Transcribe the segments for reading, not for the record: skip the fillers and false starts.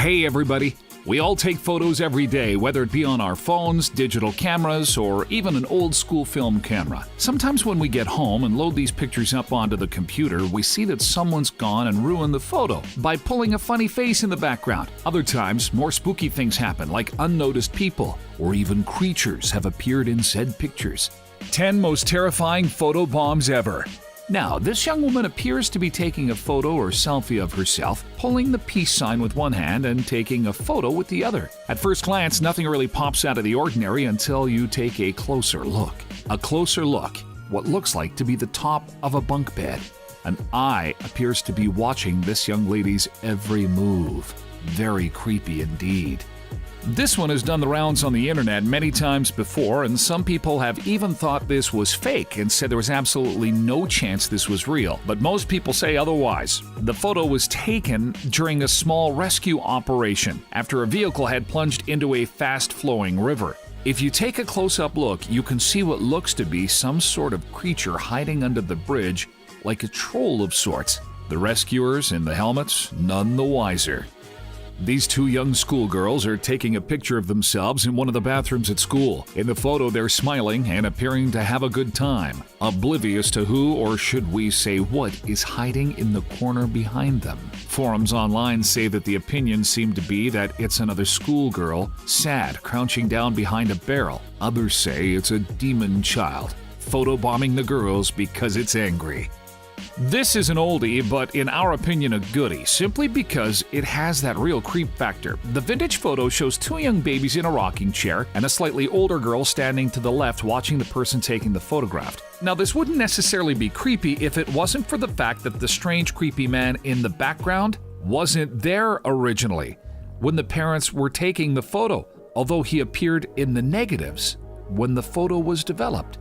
Hey everybody! We all take photos every day, whether it be on our phones, digital cameras, or even an old school film camera. Sometimes when we get home and load these pictures up onto the computer, we see that someone's gone and ruined the photo by pulling a funny face in the background. Other times, more spooky things happen, like unnoticed people or even creatures have appeared in said pictures. 10 most terrifying photobombs ever. Now, this young woman appears to be taking a photo or selfie of herself, pulling the peace sign with one hand and taking a photo with the other. At first glance, nothing really pops out of the ordinary until you take a closer look. A closer look, what looks like to be the top of a bunk bed. An eye appears to be watching this young lady's every move. Very creepy indeed. This one has done the rounds on the internet many times before, and some people have even thought this was fake and said there was absolutely no chance this was real. But most people say otherwise. The photo was taken during a small rescue operation after a vehicle had plunged into a fast-flowing river. If you take a close-up look, you can see what looks to be some sort of creature hiding under the bridge, like a troll of sorts. The rescuers in the helmets, none the wiser. These two young schoolgirls are taking a picture of themselves in one of the bathrooms at school. In the photo, they're smiling and appearing to have a good time, oblivious to who, or should we say what, is hiding in the corner behind them. Forums online say that the opinions seem to be that it's another schoolgirl, sad, crouching down behind a barrel. Others say it's a demon child, photobombing the girls because it's angry. This is an oldie, but in our opinion a goodie, simply because it has that real creep factor. The vintage photo shows two young babies in a rocking chair and a slightly older girl standing to the left watching the person taking the photograph. Now, this wouldn't necessarily be creepy if it wasn't for the fact that the strange creepy man in the background wasn't there originally when the parents were taking the photo, although he appeared in the negatives when the photo was developed.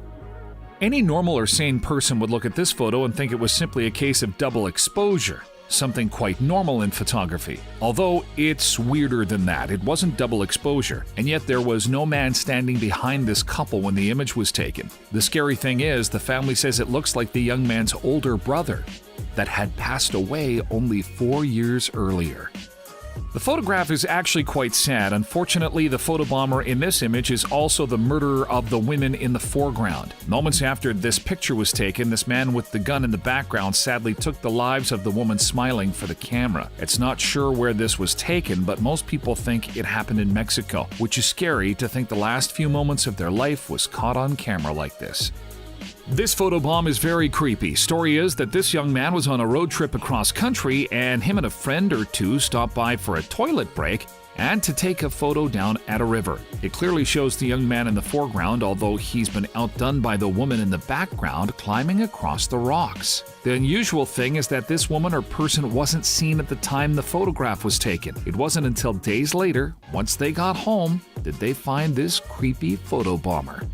Any normal or sane person would look at this photo and think it was simply a case of double exposure, something quite normal in photography. Although it's weirder than that, it wasn't double exposure, and yet there was no man standing behind this couple when the image was taken. The scary thing is, the family says it looks like the young man's older brother that had passed away only 4 years earlier. The photograph is actually quite sad. Unfortunately, the photobomber in this image is also the murderer of the women in the foreground. Moments after this picture was taken, this man with the gun in the background sadly took the lives of the woman smiling for the camera. It's not sure where this was taken, but most people think it happened in Mexico, which is scary to think the last few moments of their life was caught on camera like this. This photobomb is very creepy. Story is that this young man was on a road trip across country and him and a friend or two stopped by for a toilet break and to take a photo down at a river. It clearly shows the young man in the foreground, although he's been outdone by the woman in the background climbing across the rocks. The unusual thing is that this woman or person wasn't seen at the time the photograph was taken. It wasn't until days later, once they got home, did they find this creepy photobomber.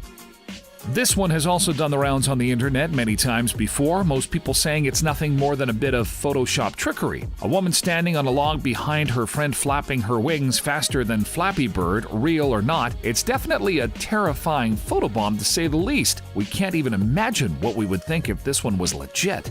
This one has also done the rounds on the internet many times before, most people saying it's nothing more than a bit of Photoshop trickery. A woman standing on a log behind her friend flapping her wings faster than Flappy Bird, real or not, it's definitely a terrifying photobomb to say the least. We can't even imagine what we would think if this one was legit.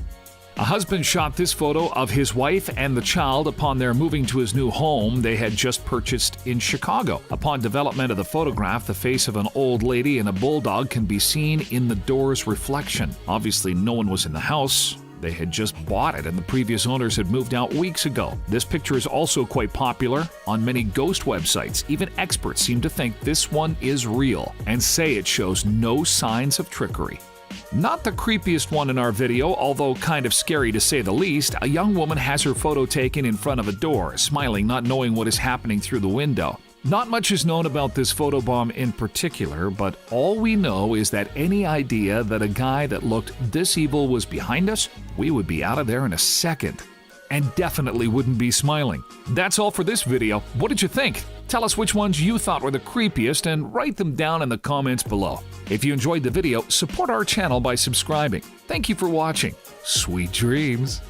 A husband shot this photo of his wife and the child upon their moving to his new home they had just purchased in Chicago. Upon development of the photograph, the face of an old lady and a bulldog can be seen in the door's reflection. Obviously, no one was in the house. They had just bought it and the previous owners had moved out weeks ago. This picture is also quite popular on many ghost websites. Even experts seem to think this one is real and say it shows no signs of trickery. Not the creepiest one in our video, although kind of scary to say the least. A young woman has her photo taken in front of a door, smiling, not knowing what is happening through the window. Not much is known about this photobomb in particular, but all we know is that any idea that a guy that looked this evil was behind us, we would be out of there in a second. And definitely wouldn't be smiling. That's all for this video. What did you think? Tell us which ones you thought were the creepiest and write them down in the comments below. If you enjoyed the video, support our channel by subscribing. Thank you for watching. Sweet dreams.